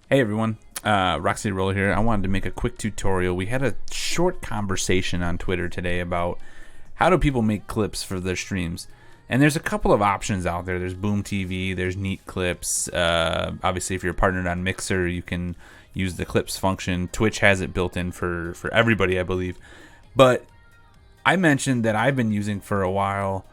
Hey everyone, Roxy Roller here. I wanted to make a quick tutorial. We had a short conversation on Twitter today about how do people make clips for their streams. And there's a couple of options out there. There's Boom TV, there's Neat Clips. Obviously, if you're partnered on Mixer, you can use the clips function. Twitch has it built in for everybody, I believe. But I mentioned that I've been using for a while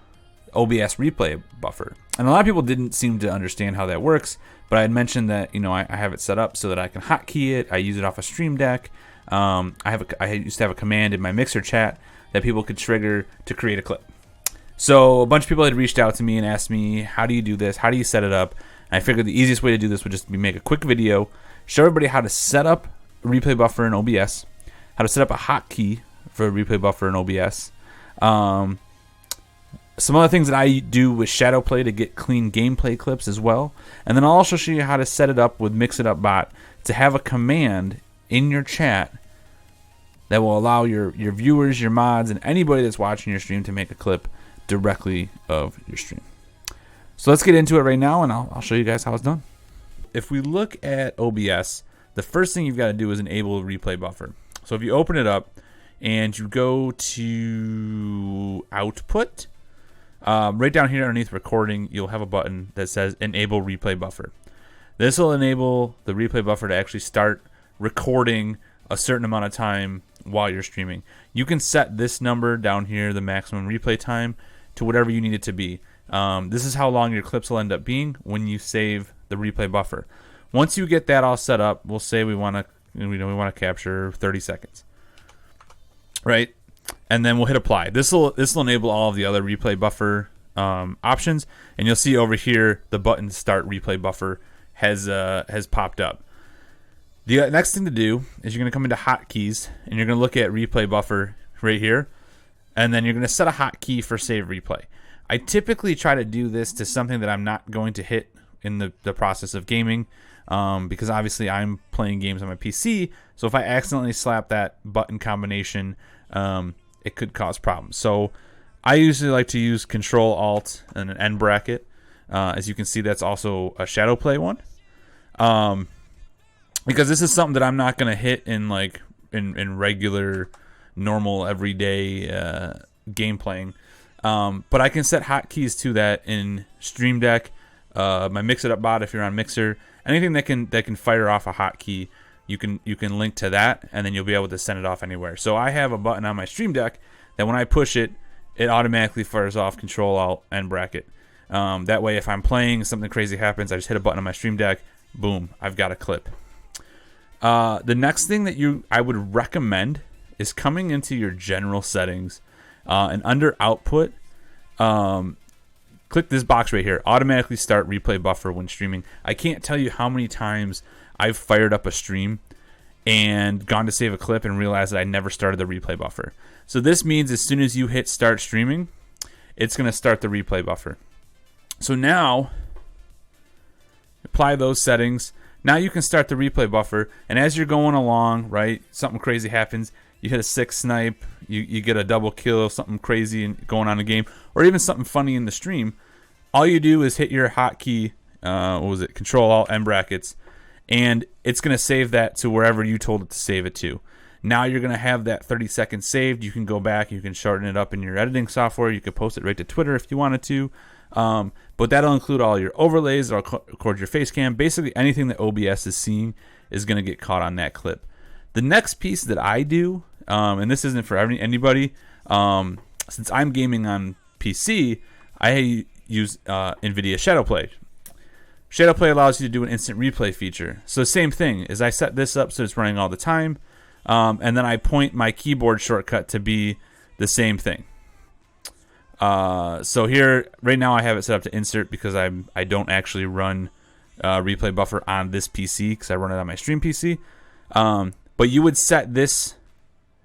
OBS Replay Buffer. And a lot of people didn't seem to understand how that works, but I had mentioned that I have it set up so that I can hotkey it. I use it off a Stream Deck. I used to have a command in my Mixer chat that people could trigger to create a clip. So a bunch of people had reached out to me and asked me, how do you do this? How do you set it up? And I figured the easiest way to do this would just be make a quick video, show everybody how to set up a replay buffer in OBS, how to set up a hotkey for a replay buffer in OBS. Some other things that I do with Shadow Play to get clean gameplay clips as well. And then I'll also show you how to set it up with Mix It Up Bot to have a command in your chat that will allow your viewers, your mods, and anybody that's watching your stream to make a clip directly of your stream. So let's get into it right now, and I'll show you guys how it's done. If we look at OBS, the first thing you've got to do is enable replay buffer. So if you open it up and you go to Output, right down here underneath recording, you'll have a button that says Enable Replay Buffer. This will enable the replay buffer to actually start recording a certain amount of time while you're streaming. You can set this number down here, the maximum replay time, to whatever you need it to be. This is how long your clips will end up being when you save the replay buffer. Once you get that all set up, we'll say we want to capture 30 seconds, right? And then we'll hit apply. This will enable all of the other replay buffer options, and you'll see over here the button Start Replay Buffer has popped up. The next thing to do is you're going to come into Hotkeys, and you're going to look at Replay Buffer right here, and then you're going to set a hotkey for Save Replay. I typically try to do this to something that I'm not going to hit in the process of gaming, because obviously I'm playing games on my PC, so if I accidentally slap that button combination, it could cause problems. So I usually like to use Control Alt and an N bracket. As you can see, that's also a Shadow Play one. Because this is something that I'm not going to hit in regular, normal, everyday game playing. But I can set hotkeys to that in Stream Deck, my Mix It Up bot if you're on Mixer. Anything that can fire off a hotkey, you can link to that, and then you'll be able to send it off anywhere. So I have a button on my Stream Deck that when I push it, it automatically fires off Control Alt N bracket. That way, if I'm playing, something crazy happens, I just hit a button on my Stream Deck, boom, I've got a clip. The next thing that I would recommend is coming into your general settings, and under Output, click this box right here, automatically start replay buffer when streaming. I can't tell you how many times I've fired up a stream and gone to save a clip and realized that I never started the replay buffer. So this means as soon as you hit start streaming, it's going to start the replay buffer. So now, apply those settings. Now you can start the replay buffer, and as you're going along, right, something crazy happens. You hit a 6 snipe, you get a double kill, something crazy going on in the game, or even something funny in the stream. All you do is hit your hotkey, Control Alt N brackets, and it's going to save that to wherever you told it to save it to. Now you're going to have that 30 seconds saved. You can go back, you can shorten it up in your editing software, you can post it right to Twitter if you wanted to. But that'll include all your overlays, it'll record your face cam. Basically anything that OBS is seeing is going to get caught on that clip. The next piece that I do, and this isn't for anybody, since I'm gaming on PC, I use NVIDIA Shadow Play. Shadow Play allows you to do an instant replay feature. So same thing, is I set this up so it's running all the time, and then I point my keyboard shortcut to be the same thing. So here, right now I have it set up to insert because I don't actually run replay buffer on this PC because I run it on my stream PC. But you would set this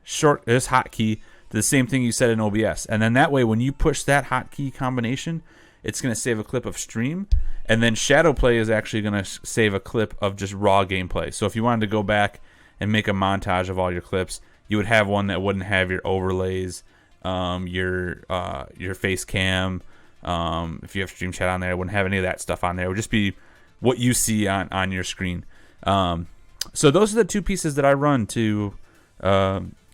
hotkey to the same thing you set in OBS, and then that way when you push that hotkey combination, it's going to save a clip of stream, and then Shadow Play is actually going to save a clip of just raw gameplay. So if you wanted to go back and make a montage of all your clips, you would have one that wouldn't have your overlays, your face cam. If you have stream chat on there, it wouldn't have any of that stuff on there. It would just be what you see on your screen. So those are the two pieces that I run to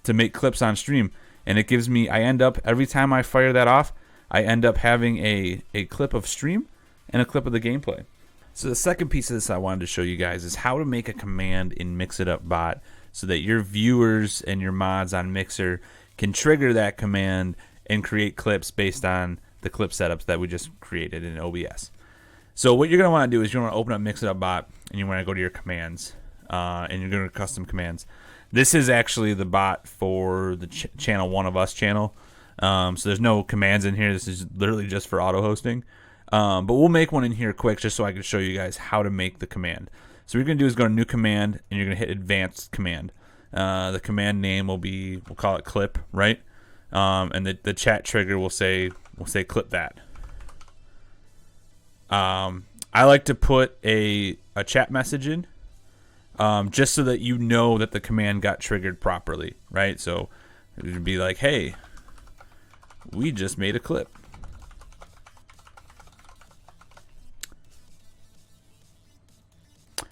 make clips on stream, and it gives me, I end up, every time I fire that off, I end up having a clip of stream and a clip of the gameplay. So the second piece of this I wanted to show you guys is how to make a command in Mix It Up Bot so that your viewers and your mods on Mixer can trigger that command and create clips based on the clip setups that we just created in OBS. So what you're going to want to do is you want to open up Mix It Up Bot, and you want to go to your commands, and you're going to custom commands. This is actually the bot for the channel One of Us channel. So there's no commands in here. This is literally just for auto hosting. But we'll make one in here quick just so I can show you guys how to make the command. So what you're going to do is go to New Command, and you're going to hit Advanced Command. The command name will be, we'll call it Clip, right? And the chat trigger will say Clip That. I like to put a chat message in, just so that you know that the command got triggered properly, right? So it would be like, hey, we just made a clip.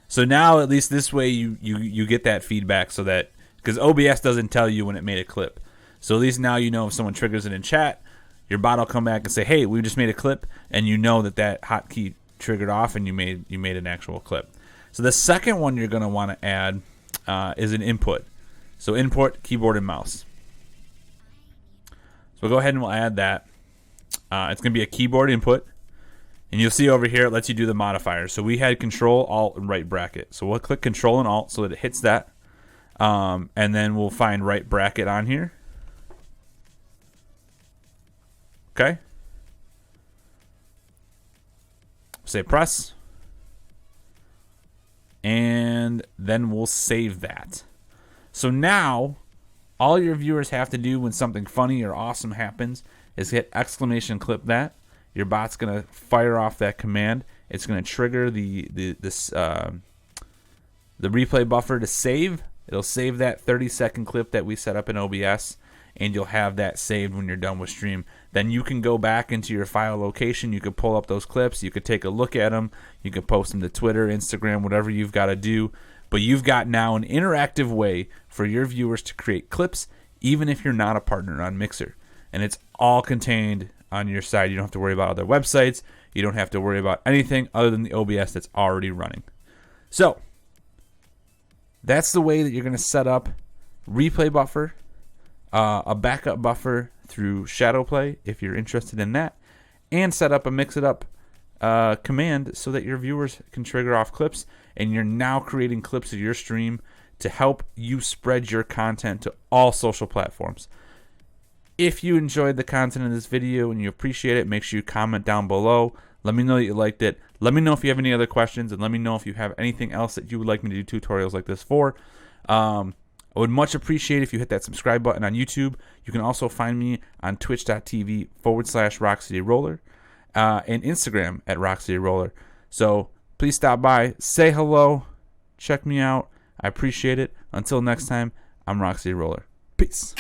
So now at least this way you get that feedback, so that, because OBS doesn't tell you when it made a clip. So at least now you know if someone triggers it in chat, your bot will come back and say, hey, we just made a clip, and you know that hotkey triggered off and you made an actual clip. So the second one you're going to want to add is an input. So input, keyboard, and mouse. So we'll go ahead and we'll add that. It's going to be a keyboard input. And you'll see over here it lets you do the modifiers. So we had Control, Alt, and right bracket. So we'll click Control and Alt so that it hits that. And then we'll find right bracket on here. Okay. Say press. And then we'll save that. So now all your viewers have to do when something funny or awesome happens is hit exclamation clip that. Your bot's gonna fire off that command. It's gonna trigger the replay buffer to save. It'll save that 30-second clip that we set up in OBS, and you'll have that saved when you're done with stream. Then you can go back into your file location. You could pull up those clips. You could take a look at them. You could post them to Twitter, Instagram, whatever you've got to do. But you've got now an interactive way for your viewers to create clips, even if you're not a partner on Mixer. And it's all contained on your side. You don't have to worry about other websites. You don't have to worry about anything other than the OBS that's already running. So that's the way that you're going to set up replay buffer, a backup buffer through Shadowplay if you're interested in that, and set up a Mix It Up command so that your viewers can trigger off clips, and you're now creating clips of your stream to help you spread your content to all social platforms. If you enjoyed the content of this video and you appreciate it, make sure you comment down below. Let me know that you liked it. Let me know if you have any other questions, and let me know if you have anything else that you would like me to do tutorials like this for. I would much appreciate if you hit that subscribe button on YouTube. You can also find me on twitch.tv/RockCityRoller and Instagram at RockCityRoller. So please stop by, say hello, check me out. I appreciate it. Until next time, I'm RockCityRoller. Peace.